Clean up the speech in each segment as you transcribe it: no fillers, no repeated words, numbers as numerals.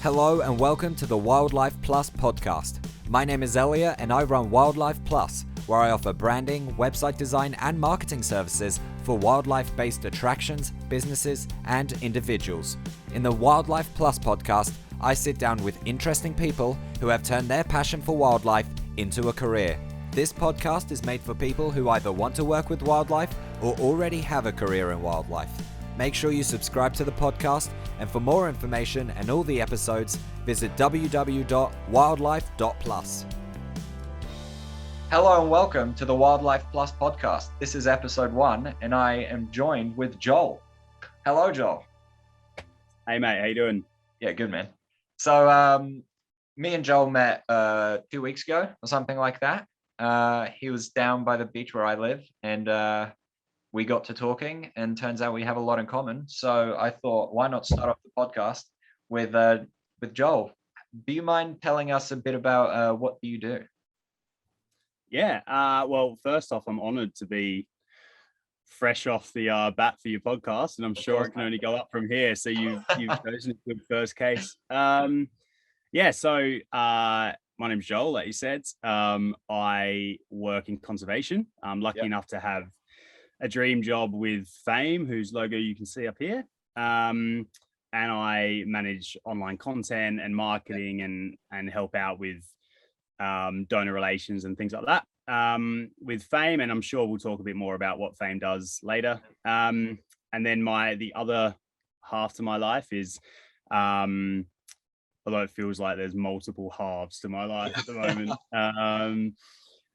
Hello and welcome to the Wildlife Plus podcast. My name is Elliot and I run Wildlife Plus, where I offer branding, website design and marketing services for wildlife-based attractions, businesses and individuals. In the Wildlife Plus podcast, I sit down with interesting people who have turned their passion for wildlife into a career. This podcast is made for people who either want to work with wildlife or already have a career in wildlife. Make sure you subscribe to the podcast, and for more information and all the episodes, visit www.wildlife.plus. Hello and welcome to the Wildlife Plus podcast. This is episode 1, and I am joined with Joel. Hello, Joel. Hey, mate. How you doing? Yeah, good, man. So, me and Joel met 2 weeks ago or something like that. He was down by the beach where I live, and we got to talking, and turns out we have a lot in common. So I thought, why not start off the podcast with Joel? Do you mind telling us a bit about what do you do? Yeah. Well, first off, I'm honoured to be fresh off the bat for your podcast, and I'm sure it can only go up from here. So you've chosen a good first case. My name's Joel, like you said. I work in conservation. I'm lucky enough to have a dream job with Fame, whose logo you can see up here. And I manage online content and marketing and help out with donor relations and things like that with Fame. And I'm sure we'll talk a bit more about what Fame does later. And then the other half to my life is, although it feels like there's multiple halves to my life at the moment,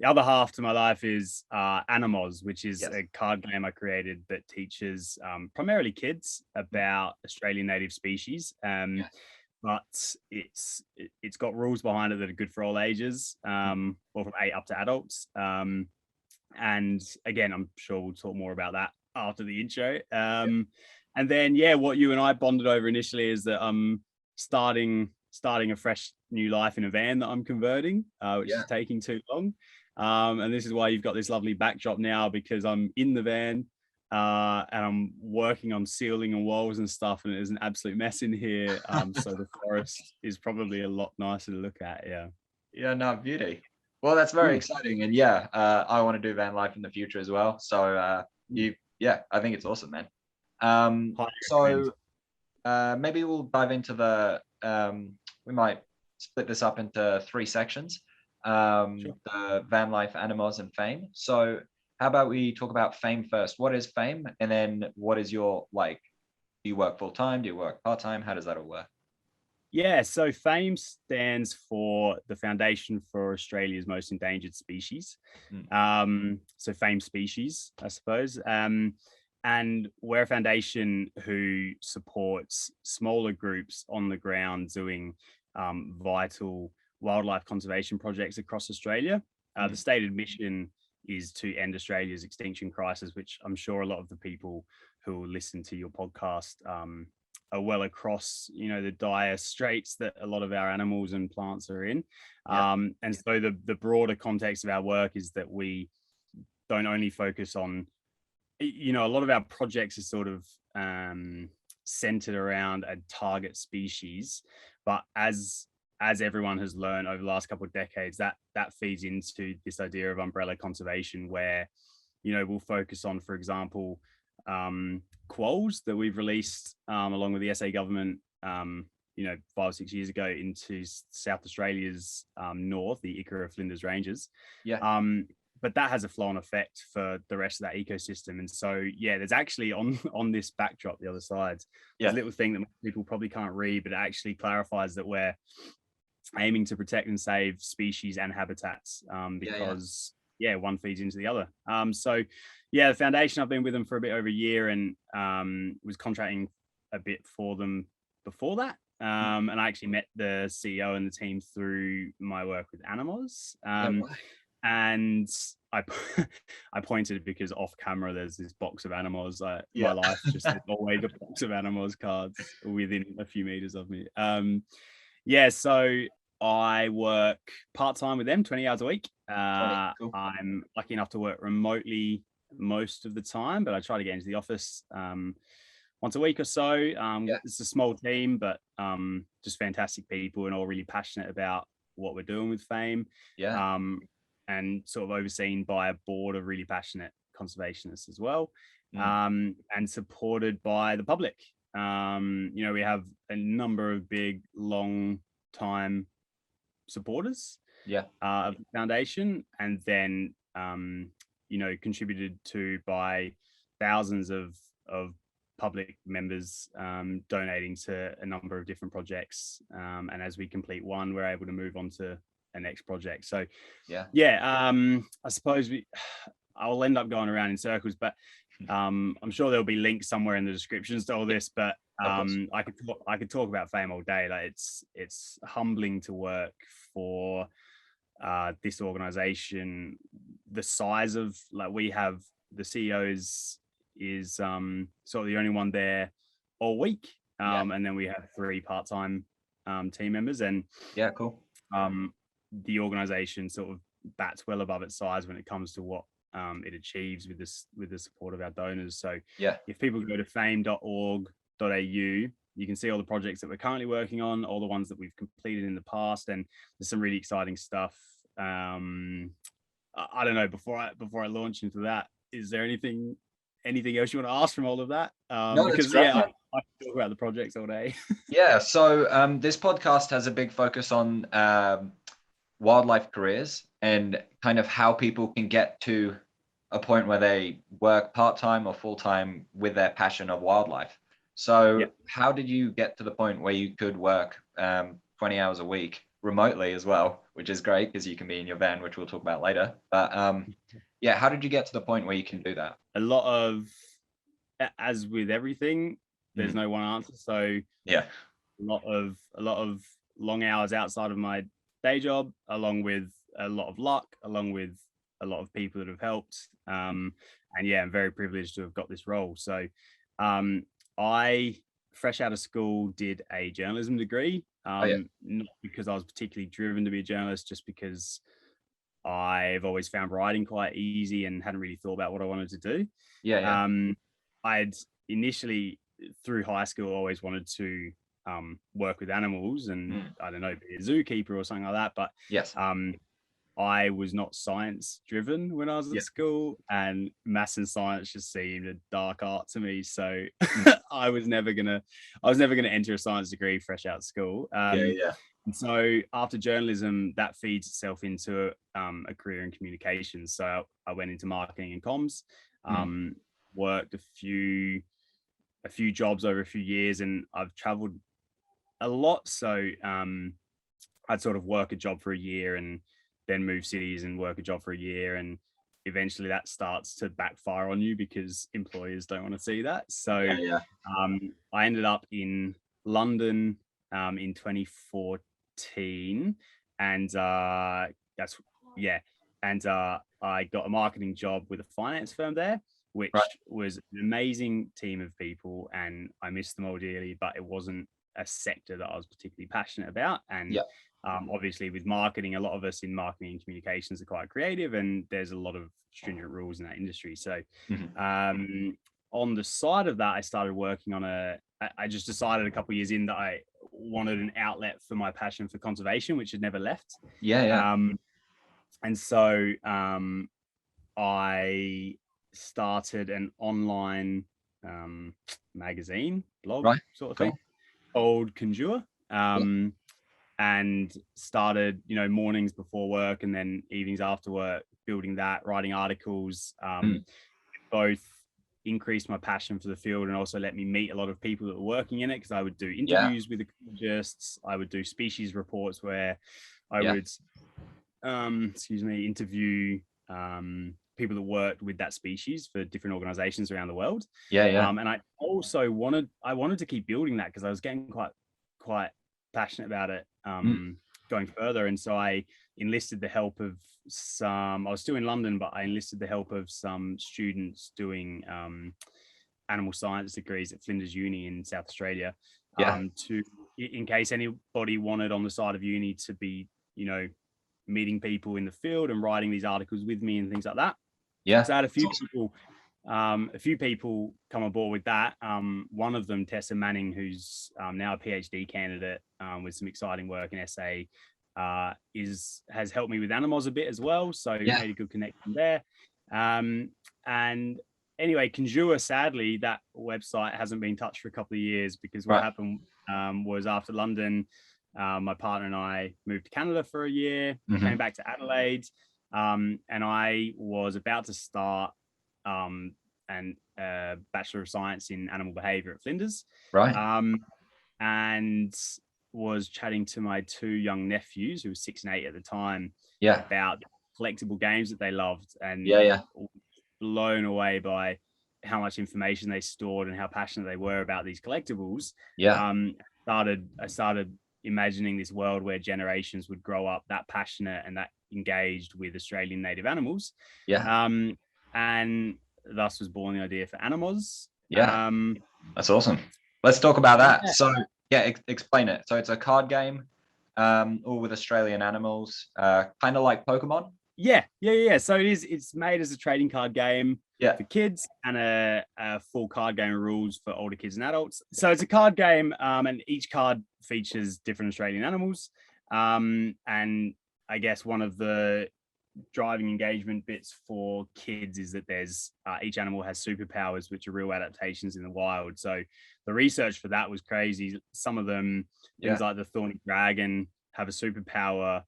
the other half to my life is Animoz, which is a card game I created that teaches primarily kids about Australian native species. But it's got rules behind it that are good for all ages, or from 8 up to adults. And again, I'm sure we'll talk more about that after the intro. And then, what you and I bonded over initially is that I'm starting a fresh new life in a van that I'm converting, which is taking too long. And this is why you've got this lovely backdrop now, because I'm in the van and I'm working on ceiling and walls and stuff, and there's an absolute mess in here. So the forest is probably a lot nicer to look at. No, beauty. Well, that's very exciting, and I want to do van life in the future as well. So I think it's awesome, man. Maybe we'll dive into we might split this up into 3 sections. The van life, Animoz and Fame. So how about we talk about Fame first? What is Fame? And then what is your, do you work full-time? Do you work part-time? How does that all work? So Fame stands for the Foundation for Australia's Most Endangered Species. So Fame Species, I suppose. And we're a foundation who supports smaller groups on the ground doing vital wildlife conservation projects across Australia. The stated mission is to end Australia's extinction crisis, which I'm sure a lot of the people who will listen to your podcast are well across, the dire straits that a lot of our animals and plants are in. And so the broader context of our work is that we don't only focus on, a lot of our projects are sort of centered around a target species, but as everyone has learned over the last couple of decades, that feeds into this idea of umbrella conservation, where, we'll focus on, for example, quolls that we've released along with the SA government, 5 or 6 years ago into South Australia's north, the Ikura Flinders Ranges. But that has a flow-on effect for the rest of that ecosystem. And so, there's actually on this backdrop, the other side, there's a little thing that people probably can't read, but it actually clarifies that we're aiming to protect and save species and habitats because one feeds into the other. The foundation, I've been with them for a bit over a year, and was contracting a bit for them before that. And I actually met the CEO and the team through my work with Animoz. And I pointed because off camera there's this box of Animoz. My life just is always a box of Animoz cards within a few meters of me. So I work part-time with them, 20 hours a week. Cool. I'm lucky enough to work remotely most of the time, but I try to get into the office once a week or so. Yeah. It's a small team, but just fantastic people and all really passionate about what we're doing with Fame. Yeah. And sort of overseen by a board of really passionate conservationists as well, Mm. and supported by the public. You know, we have a number of big, long time supporters Yeah. of the foundation, and then you know, contributed to by thousands of public members donating to a number of different projects, and as we complete one, we're able to move on to a next project. So I suppose I'll end up going around in circles, but I'm sure there'll be links somewhere in the descriptions to all this. But I could talk about Fame all day. Like it's humbling to work for this organization. The size of, like, we have, the CEO is sort of the only one there all week, and then we have 3 part-time team members, and Cool. the organization sort of bats well above its size when it comes to what it achieves with the support of our donors. So if people go to fame.org.au, you can see all the projects that we're currently working on, all the ones that we've completed in the past, and there's some really exciting stuff. I don't know, before I launch into that, is there anything else you want to ask from all of that? No, because I can talk about the projects all day. So this podcast has a big focus on wildlife careers and kind of how people can get to a point where they work part-time or full-time with their passion of wildlife. So how did you get to the point where you could work 20 hours a week remotely as well, which is great because you can be in your van, which we'll talk about later. But how did you get to the point where you can do that? A lot of, as with everything, there's no one answer. So a lot of long hours outside of my day job, along with a lot of luck, along with a lot of people that have helped. And I'm very privileged to have got this role. So I, fresh out of school, did a journalism degree. Not because I was particularly driven to be a journalist, just because I've always found writing quite easy and hadn't really thought about what I wanted to do. I'd initially, through high school, always wanted to work with animals and I don't know, be a zookeeper or something like that. But I was not science driven when I was at school, and maths and science just seemed a dark art to me. So I was never gonna enter a science degree fresh out of school. And so after journalism, that feeds itself into a career in communications. So I went into marketing and comms, worked a few jobs over a few years, and I've traveled a lot. So I'd sort of work a job for a year and then move cities and work a job for a year, and eventually that starts to backfire on you because employers don't want to see that. So I ended up in London in 2014, and I got a marketing job with a finance firm there, which was an amazing team of people, and I missed them all dearly, but it wasn't a sector that I was particularly passionate about. And obviously with marketing, a lot of us in marketing and communications are quite creative, and there's a lot of stringent rules in that industry. So on the side of that, I started working on I just decided a couple of years in that I wanted an outlet for my passion for conservation, which had never left. And so I started an online magazine blog sort of thing called Conjure, and started, mornings before work and then evenings after work, building that, writing articles. Both increased my passion for the field and also let me meet a lot of people that were working in it, because I would do interviews with ecologists. I would do species reports where I would interview people that worked with that species for different organizations around the world. And I also wanted to keep building that, because I was getting quite passionate about it going further. And so I enlisted the help of I was still in London, but I enlisted the help of some students doing animal science degrees at Flinders Uni in South Australia, in case anybody wanted on the side of uni to be, meeting people in the field and writing these articles with me and things like that. So I had a few people a few people come aboard with that. One of them, Tessa Manning, who's now a PhD candidate with some exciting work in SA, has helped me with Animoz a bit as well. So made a good connection there. And anyway, Conjure, sadly, that website hasn't been touched for a couple of years because what happened was after London, my partner and I moved to Canada for a year, came back to Adelaide, and I was about to start and Bachelor of Science in Animal Behavior at Flinders. And was chatting to my 2 young nephews, who were 6 and 8 at the time, about collectible games that they loved, and blown away by how much information they stored and how passionate they were about these collectibles. I started imagining this world where generations would grow up that passionate and that engaged with Australian native animals. And thus was born the idea for Animoz. That's awesome. Let's talk about that. So explain it. So it's a card game, all with Australian animals, kind of like Pokemon. So it's made as a trading card game for kids, and a full card game rules for older kids and adults. So it's a card game, and each card features different Australian animals. And I guess one of the driving engagement bits for kids is that there's each animal has superpowers, which are real adaptations in the wild. So the research for that was crazy. Some of them, things like the thorny dragon, have a superpower,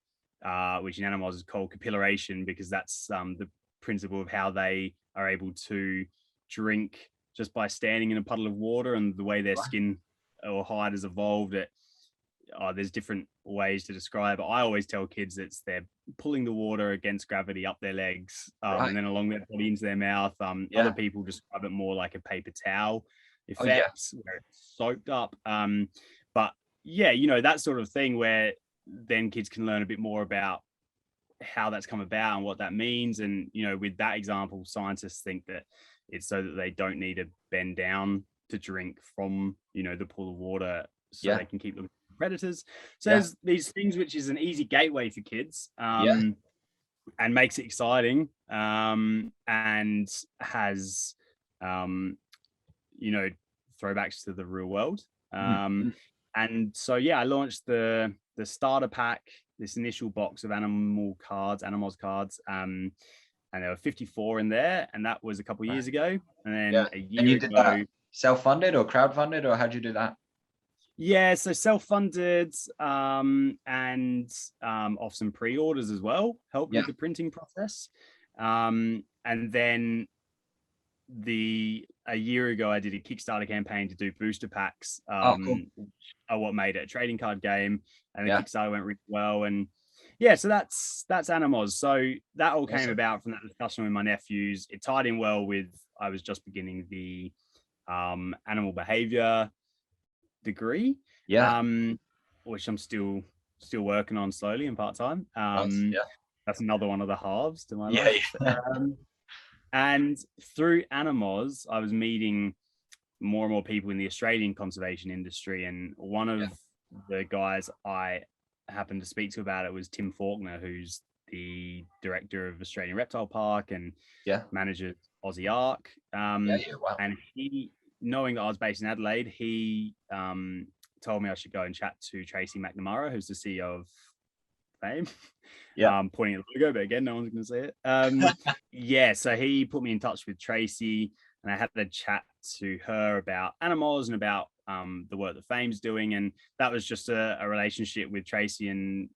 which in Animoz is called capillaration, because that's the principle of how they are able to drink just by standing in a puddle of water, and the way their skin or hide has evolved. There's different ways to describe it. I always tell kids they're pulling the water against gravity up their legs, and then along their body into their mouth. Other people describe it more like a paper towel effect, where it's soaked up. But that sort of thing, where then kids can learn a bit more about how that's come about and what that means. And with that example, scientists think that it's so that they don't need to bend down to drink from the pool of water, so they can keep looking for predators. So there's these things which is an easy gateway for kids, and makes it exciting, and has throwbacks to the real world. And so I launched the starter pack, this initial box of Animoz cards, and there were 54 in there, and that was a couple of years ago. And then a year ago, that self-funded or crowdfunded, or how'd you do that? So self-funded, and off some pre-orders as well, helped with the printing process. And then a year ago, I did a Kickstarter campaign to do booster packs, what made it a trading card game, and the Kickstarter went really well. And so that's Animoz. So that all came about from that discussion with my nephews. It tied in well with, I was just beginning the animal behavior degree, which I'm still working on slowly and part-time. That's another one of the halves to my life. And through Animoz, I was meeting more and more people in the Australian conservation industry, and one of the guys I happened to speak to about it was Tim Faulkner, who's the director of Australian Reptile Park and manager Aussie Ark. And he, knowing that I was based in Adelaide, he told me I should go and chat to Tracy McNamara, who's the CEO of Fame. Pointing at the logo, but again, no one's going to see it. So he put me in touch with Tracy, and I had a chat to her about Animoz and about the work that Fame's doing. And that was just a relationship with Tracy and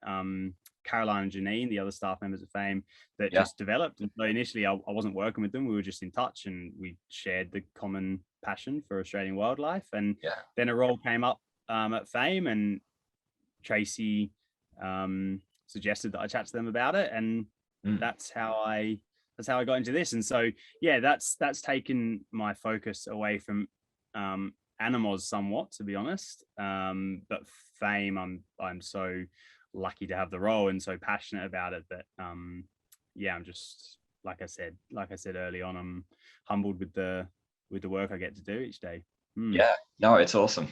Caroline and Janine, the other staff members of Fame, that just developed. And so initially I wasn't working with them. We were just in touch, and we shared the common passion for Australian wildlife. And then a role came up at Fame, and Tracy suggested that I chat to them about it, and that's how I got into this. And so that's taken my focus away from Animoz somewhat, to be honest. But Fame, I'm so lucky to have the role and so passionate about it that I'm just, like I said early on, I'm humbled with the work I get to do each day. It's awesome.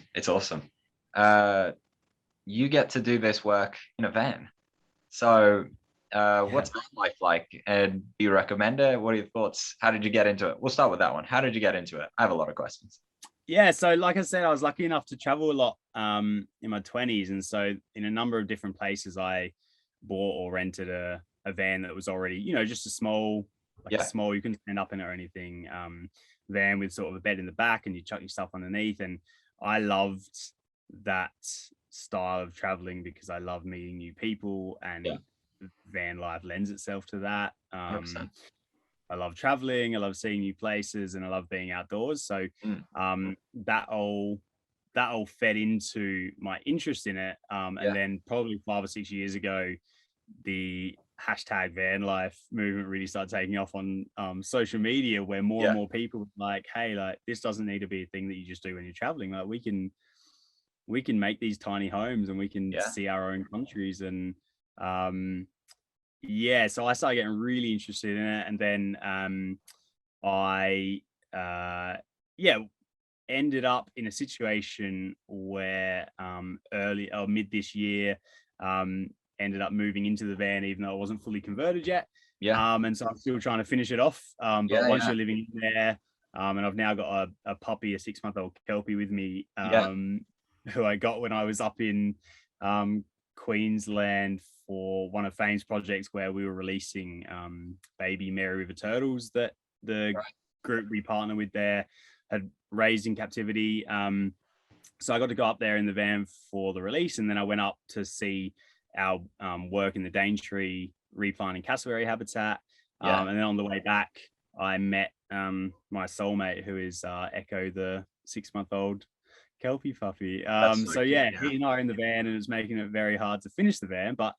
You get to do this work in a van. So What's that life like? And do you recommend it? What are your thoughts? How did you get into it? We'll start with that one. How did you get into it? I have a lot of questions. Yeah, so like I said, I was lucky enough to travel a lot in my 20s. And so in a number of different places, I bought or rented a van that was already, just a small, you couldn't stand up in it or anything, van with sort of a bed in the back, and you chuck your stuff underneath. And I loved that style of traveling because I love meeting new people, and van life lends itself to that. 100%. I love traveling, I love seeing new places, and I love being outdoors. So that all fed into my interest in it. And then probably 5 or 6 years ago, the hashtag van life movement really started taking off on social media, where more and more people were like, hey, like, this doesn't need to be a thing that you just do when you're traveling. Like, we can make these tiny homes, and we can see our own countries. And so I started getting really interested in it. And then I ended up in a situation where mid this year, ended up moving into the van, even though I wasn't fully converted yet. And so I'm still trying to finish it off. But once you're living in there, and I've now got a puppy, a 6-month-old Kelpie with me, who I got when I was up in Queensland for one of Fame's projects, where we were releasing baby Mary River turtles that the group we partner with there had raised in captivity. So I got to go up there in the van for the release, and then I went up to see our work in the Daintree replanting cassowary habitat. And then on the way back, I met my soulmate, who is Echo, the 6-month-old Kelpie puppy. He and I are in the van, and it's making it very hard to finish the van. But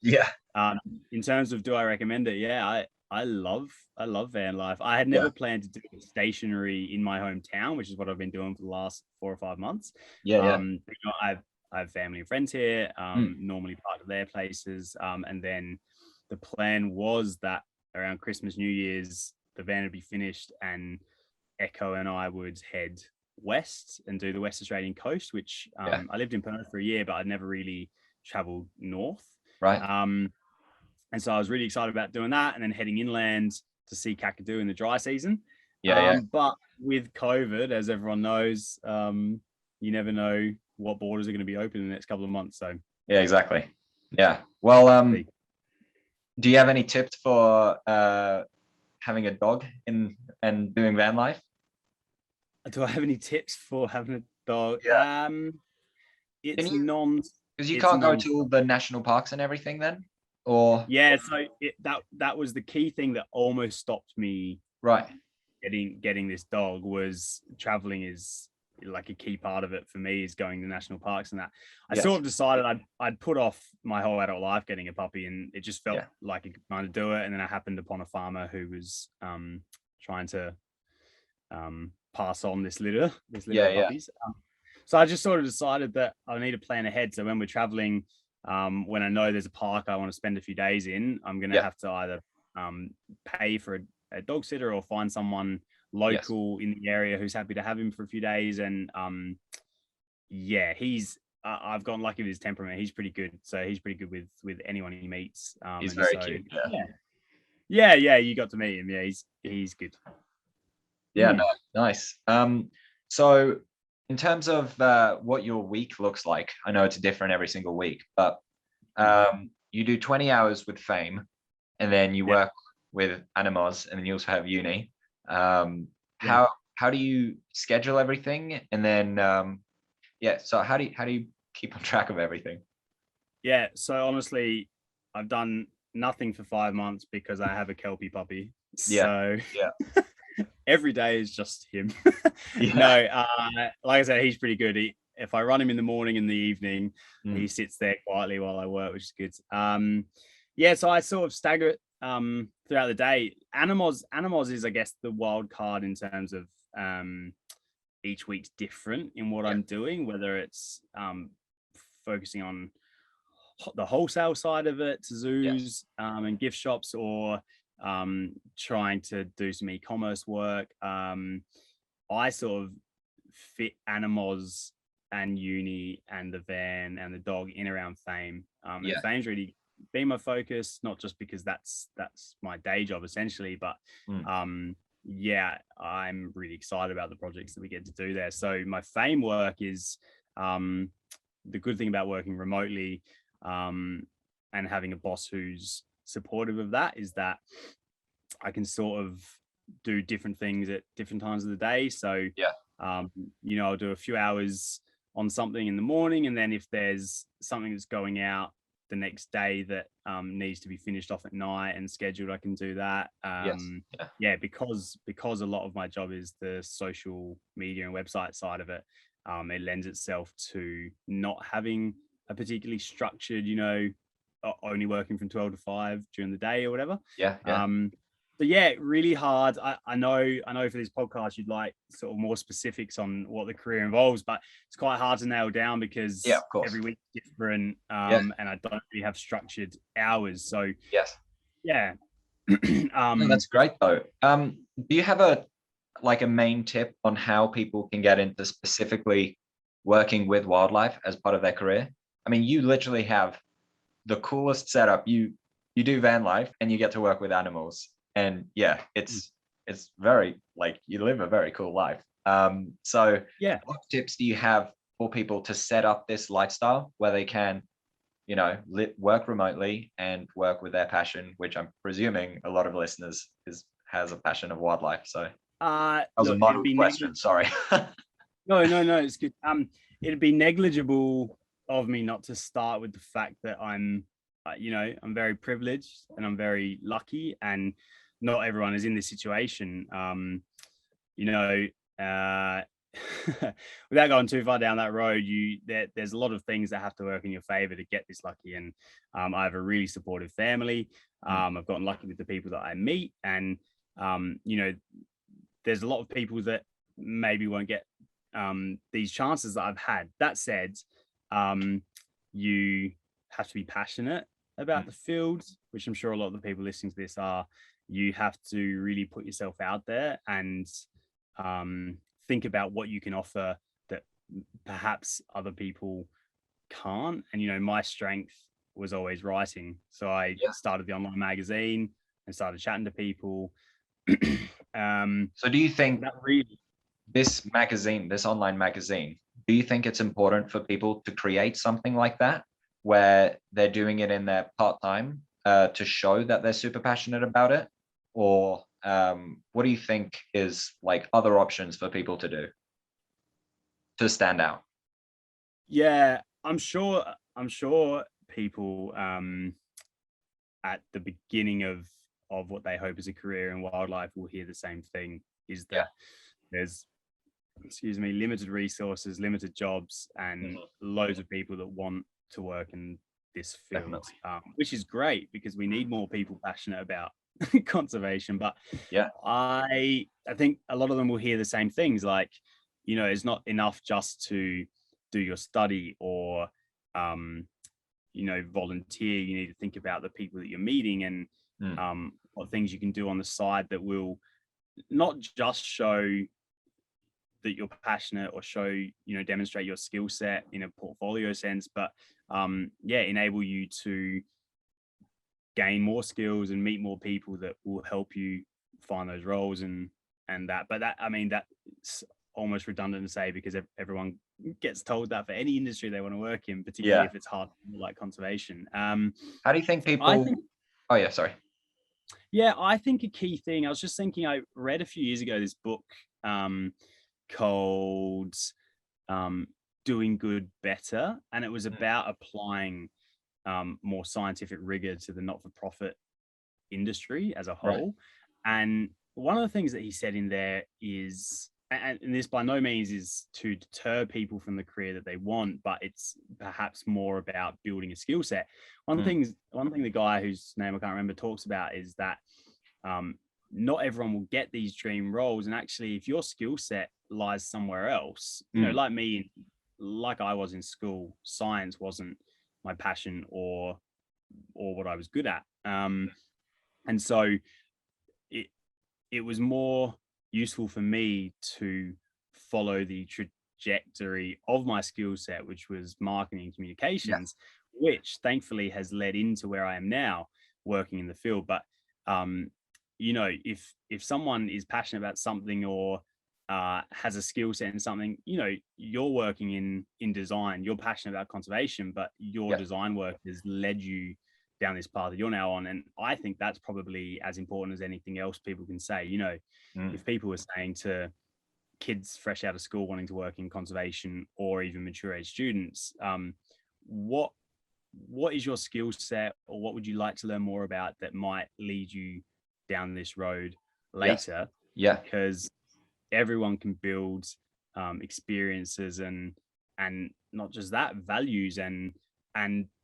in terms of, do I recommend it? I love van life. I had never planned to do it stationary in my hometown, which is what I've been doing for the last 4 or 5 months. I have family and friends here, normally part of their places. And then the plan was that around Christmas, New Year's, the van would be finished, and Echo and I would head west and do the West Australian coast, which I lived in Perth for a year, but I'd never really traveled north. And so I was really excited about doing that, and then heading inland to see Kakadu in the dry season. But with COVID, as everyone knows, you never know what borders are going to be open in the next couple of months. So exactly. Well, do you have any tips for having a dog and doing van life? Do I have any tips for having a dog? It's because you can't go to all the national parks and everything then, or so that was the key thing that almost stopped me getting this dog. Was traveling is like a key part of it for me, is going to national parks and that. I sort of decided I'd put off my whole adult life getting a puppy, and it just felt like a good time to do it. And then I happened upon a farmer who was trying to pass on this litter of puppies. So I just sort of decided that I need to plan ahead. So when we're traveling, when I know there's a park I want to spend a few days in, I'm going to have to either pay for a dog sitter, or find someone local in the area who's happy to have him for a few days. And I've gotten lucky with his temperament. He's pretty good. So he's pretty good with anyone he meets. He's very cute. You got to meet him. He's good. Nice. So in terms of what your week looks like, I know it's different every single week, but you do 20 hours with Fame, and then you work with Animoz, and then you also have uni. How do you schedule everything? And then so how do you keep on track of everything? So honestly, I've done nothing for 5 months because I have a Kelpie puppy. So every day is just him. No, like I said, he's pretty good. If I run him in the morning and the evening, he sits there quietly while I work, which is good. So I sort of stagger it throughout the day. Animoz is, I guess, the wild card in terms of each week's different in what I'm doing, whether it's focusing on the wholesale side of it to zoos and gift shops, or trying to do some e-commerce work. I sort of fit Animoz and uni and the van and the dog in around Fame. And Fame's really been my focus, not just because that's my day job essentially, but yeah, I'm really excited about the projects that we get to do there. So my fame work is the good thing about working remotely and having a boss who's supportive of that is that I can sort of do different things at different times of the day. So you know, I'll do a few hours on something in the morning, and then if there's something that's going out the next day that needs to be finished off at night and scheduled, I can do that. Because a lot of my job is the social media and website side of it, it lends itself to not having a particularly structured, you know, only working from 12 to 5 during the day or whatever. But yeah, really hard. I know for this podcast you'd like sort of more specifics on what the career involves, but it's quite hard to nail down because every week is different, and I don't really have structured hours. So no, that's great though. Do you have a main tip on how people can get into specifically working with wildlife as part of their career? I mean, you literally have the coolest setup. You do van life and you get to work with animals. And yeah, it's very, like, you live a very cool life. So what tips do you have for people to set up this lifestyle where they can, you know, work remotely and work with their passion, which I'm presuming a lot of listeners has a passion of wildlife. So that was a model question. Sorry. No, it's good. It'd be negligible of me not to start with the fact that I'm, you know, I'm very privileged and I'm very lucky, and not everyone is in this situation. You know, without going too far down that road, there's a lot of things that have to work in your favor to get this lucky. And I have a really supportive family. I've gotten lucky with the people that I meet, and you know, there's a lot of people that maybe won't get these chances that I've had. That said, you have to be passionate about the field, which I'm sure a lot of the people listening to this are. You have to really put yourself out there and think about what you can offer that perhaps other people can't. And, you know, my strength was always writing. So I started the online magazine and started chatting to people. So do you think that really this online magazine, do you think it's important for people to create something like that where they're doing it in their part-time to show that they're super passionate about it? Or what do you think is like other options for people to do to stand out? Yeah, I'm sure people at the beginning of what they hope is a career in wildlife will hear the same thing, is that there's limited resources, limited jobs, and loads of people that want to work in this field, which is great because we need more people passionate about conservation. But I think a lot of them will hear the same things, like, you know, it's not enough just to do your study or you know, volunteer. You need to think about the people that you're meeting and what things you can do on the side that will not just show that you're passionate or show, you know, demonstrate your skill set in a portfolio sense, but enable you to gain more skills and meet more people that will help you find those roles and that. But that, I mean, that's almost redundant to say because everyone gets told that for any industry they want to work in, particularly if it's hard, like conservation. How do you think people? I think a key thing. I was just thinking. I read a few years ago this book called Doing Good Better, and it was about applying more scientific rigor to the not-for-profit industry as a whole. And one of the things that he said in there is, and this by no means is to deter people from the career that they want, but it's perhaps more about building a skill set. One thing the guy whose name I can't remember talks about is that not everyone will get these dream roles, and actually if your skill set lies somewhere else, you know, like me, like I was in school, science wasn't my passion or what I was good at, and so it was more useful for me to follow the trajectory of my skill set, which was marketing and communications, which thankfully has led into where I am now, working in the field. But you know, if someone is passionate about something or has a skill set in something, you know, you're working in design, you're passionate about conservation, but your design work has led you down this path that you're now on. And I think that's probably as important as anything else people can say. You know, if people were saying to kids fresh out of school wanting to work in conservation, or even mature age students, what is your skill set, or what would you like to learn more about that might lead you down this road later? Because everyone can build experiences and not just that, values and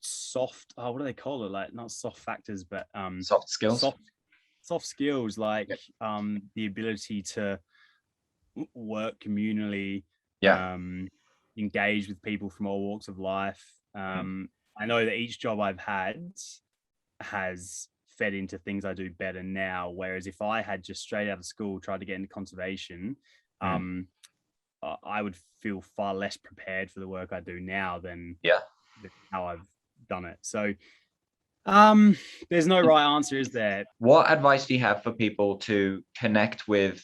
soft, what do they call it, like not soft factors, but soft skills, soft skills, like the ability to work communally, engage with people from all walks of life. I know that each job I've had has fed into things I do better now, whereas if I had just straight out of school tried to get into conservation, I would feel far less prepared for the work I do now than how I've done it. So there's no right answer, is there? What advice do you have for people to connect with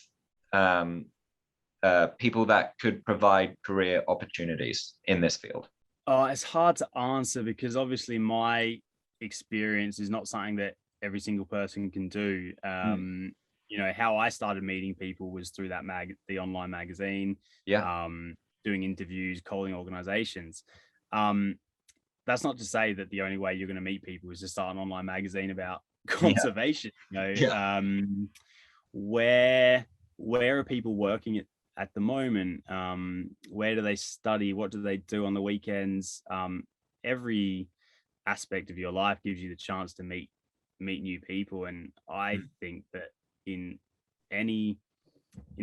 people that could provide career opportunities in this field? It's hard to answer, because obviously my experience is not something that every single person can do. You know, how I started meeting people was through that the online magazine, doing interviews, calling organizations. That's not to say that the only way you're going to meet people is to start an online magazine about conservation. You know, where are people working at the moment? Where do they study? What do they do on the weekends? Every aspect of your life gives you the chance to meet new people. And I think that in any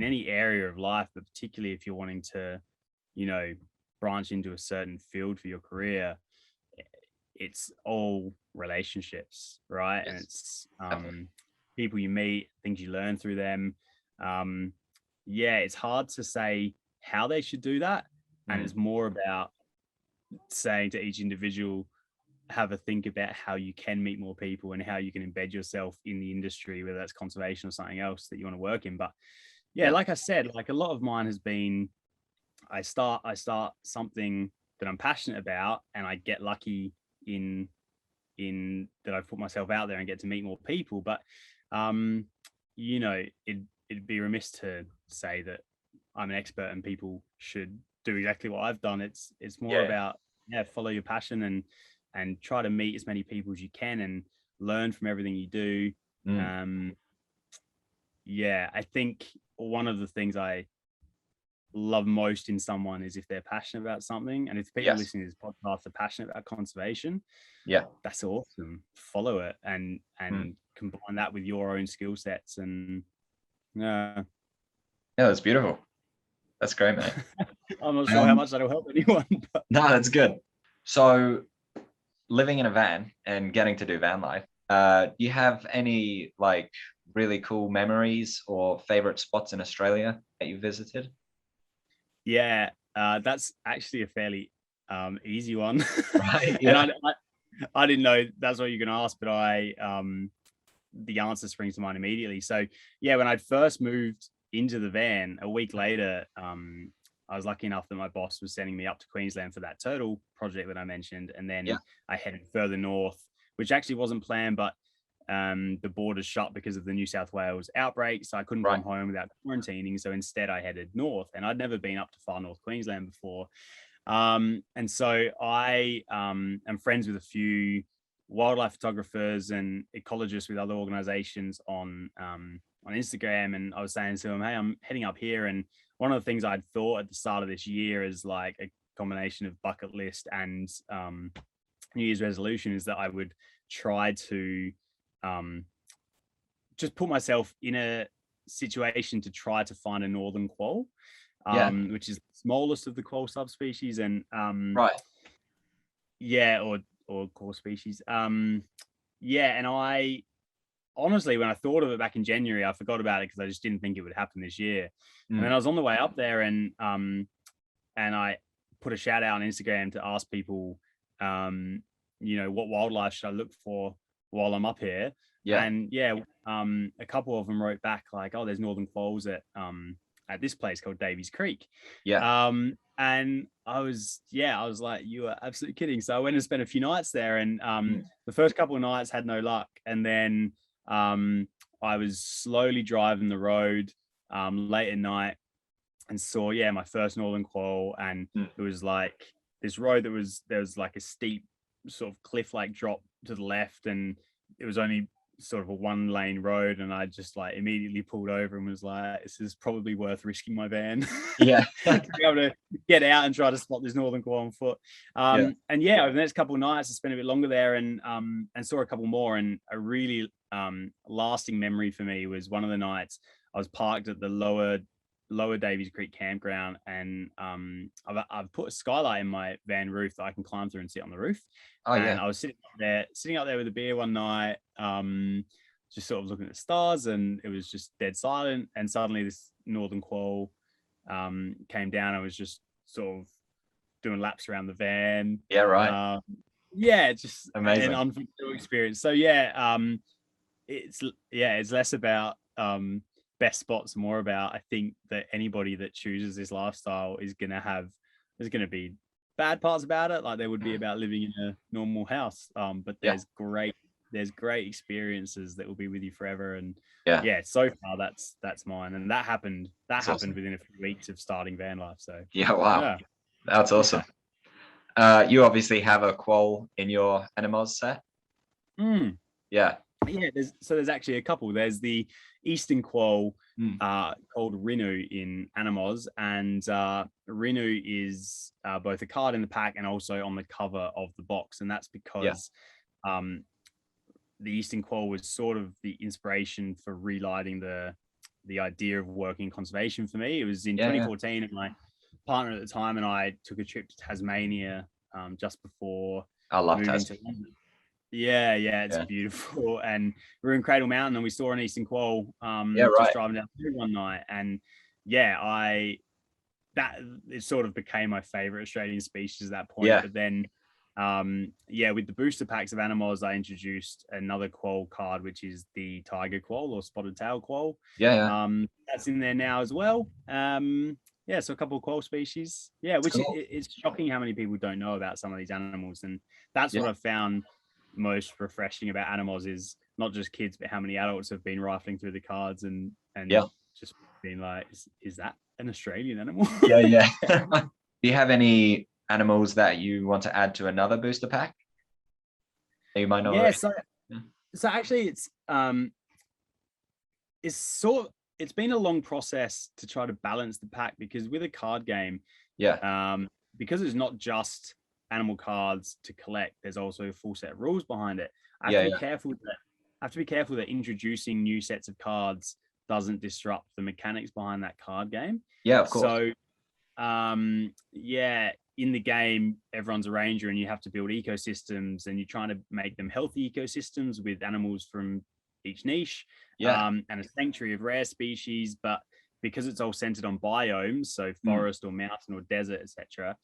area of life, but particularly if you're wanting to, you know, branch into a certain field for your career, it's all relationships, right? And it's people you meet, things you learn through them. It's hard to say how they should do that. And it's more about saying to each individual, have a think about how you can meet more people and how you can embed yourself in the industry, whether that's conservation or something else that you want to work in. But like I said, like a lot of mine has been, I start something that I'm passionate about, and I get lucky in that I've put myself out there and get to meet more people. But you know, it'd be remiss to say that I'm an expert and people should do exactly what I've done. It's more about follow your passion and try to meet as many people as you can and learn from everything you do. I think one of the things I love most in someone is if they're passionate about something. And if people listening to this podcast are passionate about conservation, that's awesome. Follow it and combine that with your own skill sets. And that's beautiful. That's great, mate. I'm not sure how much that'll help anyone, but no, that's good. So living in a van and getting to do van life, do you have any like really cool memories or favorite spots in Australia that you visited? That's actually a fairly easy one. Right. And I didn't know that's what you're going to ask, but the answer springs to mind immediately. So when I'd first moved into the van, a week later, I was lucky enough that my boss was sending me up to Queensland for that turtle project that I mentioned. And then I headed further north, which actually wasn't planned, but the borders shut because of the New South Wales outbreak. So I couldn't come home without quarantining. So instead I headed north, and I'd never been up to far north Queensland before. And so I am friends with a few wildlife photographers and ecologists with other organizations on Instagram. And I was saying to them, hey, I'm heading up here. And one of the things I'd thought at the start of this year is like a combination of bucket list and New Year's resolution is that I would try to just put myself in a situation to try to find a northern quoll, which is the smallest of the quoll subspecies, and or core species. And I honestly, when I thought of it back in January, I forgot about it because I just didn't think it would happen this year. And then I was on the way up there, and and I put a shout out on Instagram to ask people, what wildlife should I look for while I'm up here? Yeah. And a couple of them wrote back like, oh, there's northern quolls at this place called Davies Creek. Yeah. And I was like, you are absolutely kidding. So I went and spent a few nights there, and the first couple of nights had no luck. And then I was slowly driving the road late at night and saw my first northern quoll, and it was like this road there was like a steep sort of cliff like drop to the left, and it was only sort of a 1-lane road, and I just like immediately pulled over and was like, this is probably worth risking my van Yeah. to be able to get out and try to spot this northern quoll on foot. And over the next couple of nights I spent a bit longer there, and saw a couple more. And a really lasting memory for me was one of the nights I was parked at the lower Davies Creek campground, and I've put a skylight in my van roof that I can climb through and sit on the roof. And I was sitting up there with a beer one night, just sort of looking at the stars, and it was just dead silent. And suddenly this northern quoll came down. I was just sort of doing laps around the van. Yeah, right. Just amazing. an unforgettable experience. So it's less about best spots, more about, I think, that anybody that chooses this lifestyle there's gonna be bad parts about it, like there would be about living in a normal house, but there's great experiences that will be with you forever. And so far that's mine, and that happened awesome. within a few weeks of starting van life. So wow, that's awesome. You obviously have a quoll in your Animoz set. There's actually a couple. There's the eastern quoll called Rinu in Animoz, and Rinu is both a card in the pack and also on the cover of the box, and that's because the eastern quoll was sort of the inspiration for relighting the idea of working in conservation for me. It was in 2014, and my partner at the time and I took a trip to Tasmania just before moving to London. It's beautiful. And we were in Cradle Mountain, and we saw an eastern quoll just driving down through one night. And it sort of became my favorite Australian species at that point. But then with the booster packs of Animoz, I introduced another quoll card, which is the tiger quoll or spotted tail quoll. That's in there now as well. So a couple of quoll species. It's shocking how many people don't know about some of these animals, and that's what I've found most refreshing about Animoz, is not just kids, but how many adults have been rifling through the cards and just being like, is that an Australian animal? Do you have any animals that you want to add to another booster pack that you might know? So actually it's been a long process to try to balance the pack, because with a card game, because it's not just animal cards to collect, there's also a full set of rules behind it. I have to be careful that introducing new sets of cards doesn't disrupt the mechanics behind that card game. Of course. So in the game, everyone's a ranger, and you have to build ecosystems, and you're trying to make them healthy ecosystems with animals from each niche, and a sanctuary of rare species. But because it's all centered on biomes, so forest or mountain or desert, etc.,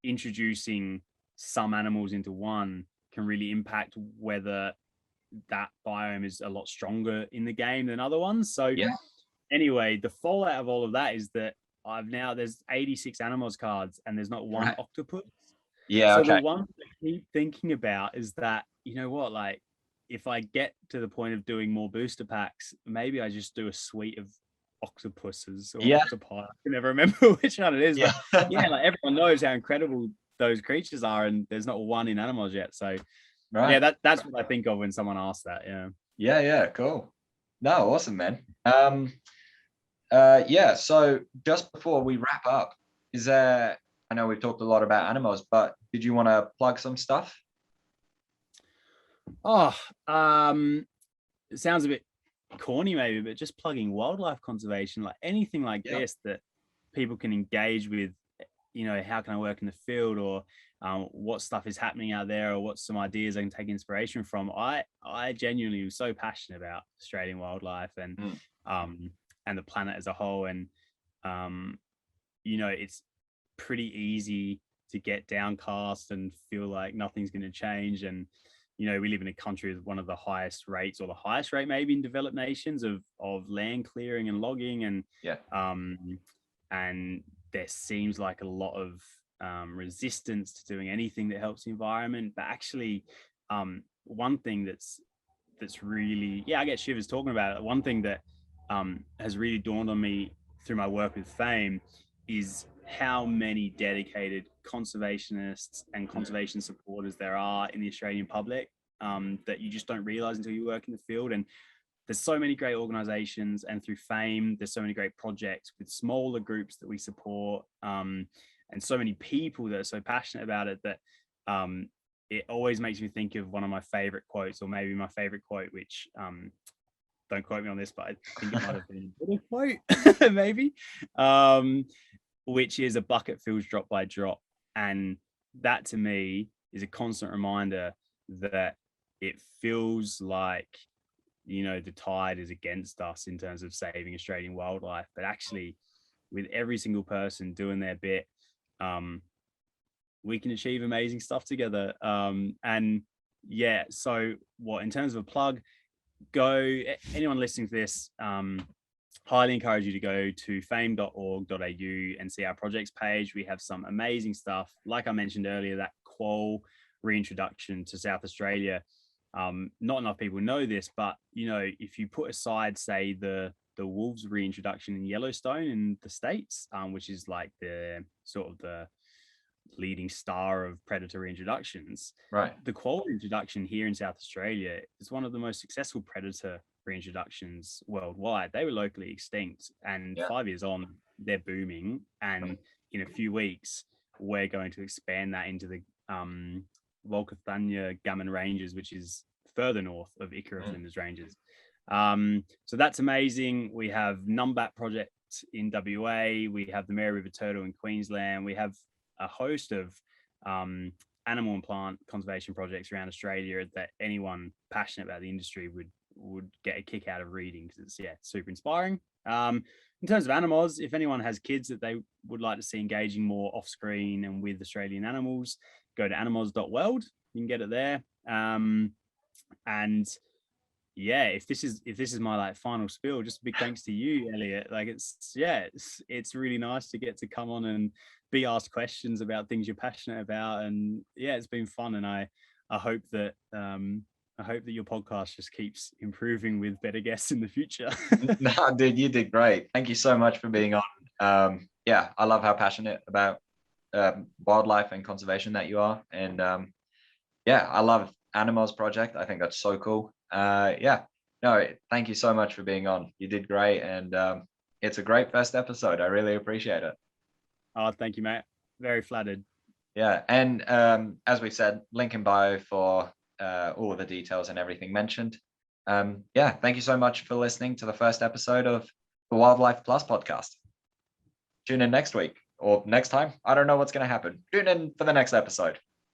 introducing some animals into one can really impact whether that biome is a lot stronger in the game than other ones. So anyway, the fallout of all of that is that there's 86 Animoz cards, and there's not one octopus. The one that I keep thinking about is that, you know what, like, if I get to the point of doing more booster packs, maybe I just do a suite of octopuses or octopi. I can never remember which one it is. But like, everyone knows how incredible those creatures are, and there's not one in Animoz yet. So that's what I think of when someone asks that. Cool. No, awesome, man. So just before we wrap up, I know we've talked a lot about Animoz, but did you want to plug some stuff? It sounds a bit corny maybe, but just plugging wildlife conservation, like anything like this that people can engage with, how can I work in the field, or what stuff is happening out there, or what's some ideas I can take inspiration from. I genuinely am so passionate about Australian wildlife and the planet as a whole. And it's pretty easy to get downcast and feel like nothing's going to change. And we live in a country with one of the highest rates, or the highest rate maybe in developed nations, of land clearing and logging, and and there seems like a lot of resistance to doing anything that helps the environment. But actually, one thing that's really, I get shivers talking about it. One thing that has really dawned on me through my work with FAME is how many dedicated conservationists and conservation supporters there are in the Australian public, that you just don't realize until you work in the field. And there's so many great organizations, and through FAME, there's so many great projects with smaller groups that we support, and so many people that are so passionate about it, that it always makes me think of one of my favorite quotes, or maybe my favorite quote, which don't quote me on this, but I think it might have been a quote, maybe, which is, a bucket fills drop by drop. And that to me is a constant reminder that it feels like, the tide is against us in terms of saving Australian wildlife, but actually with every single person doing their bit, we can achieve amazing stuff together. And so in terms of a plug, anyone listening to this, highly encourage you to go to fame.org.au and see our projects page. We have some amazing stuff. Like I mentioned earlier, that quoll reintroduction to South Australia. Not enough people know this, but if you put aside, say, the wolves reintroduction in Yellowstone in the States, which is like the sort of the leading star of predator reintroductions, right? The quoll reintroduction here in South Australia is one of the most successful predator reintroductions worldwide. They were locally extinct, and 5 years on, they're booming. And in a few weeks, we're going to expand that into the Walkerthania Gammon Ranges, which is further north of Icara Flinders Ranges. So that's amazing. We have Numbat project in WA. We have the Mary River Turtle in Queensland. We have a host of animal and plant conservation projects around Australia that anyone passionate about the industry would get a kick out of reading, because it's super inspiring. In terms of Animoz, if anyone has kids that they would like to see engaging more off screen and with Australian animals, go to animoz.world. You can get it there. And if this is my like final spiel, just a big thanks to you, Elliot. Like it's really nice to get to come on and be asked questions about things you're passionate about, and it's been fun. And I hope that your podcast just keeps improving with better guests in the future. No, dude, you did great. Thank you so much for being on. I love how passionate about wildlife and conservation that you are. And I love Animoz project. I think that's so cool. Thank you so much for being on. You did great, and it's a great first episode. I really appreciate it. Oh, thank you, mate. Very flattered. Yeah, and as we said, link in bio for all of the details and everything mentioned. Thank you so much for listening to the first episode of the Wildlife Plus podcast. Tune in next week or next time. I don't know what's going to happen. Tune in for the next episode.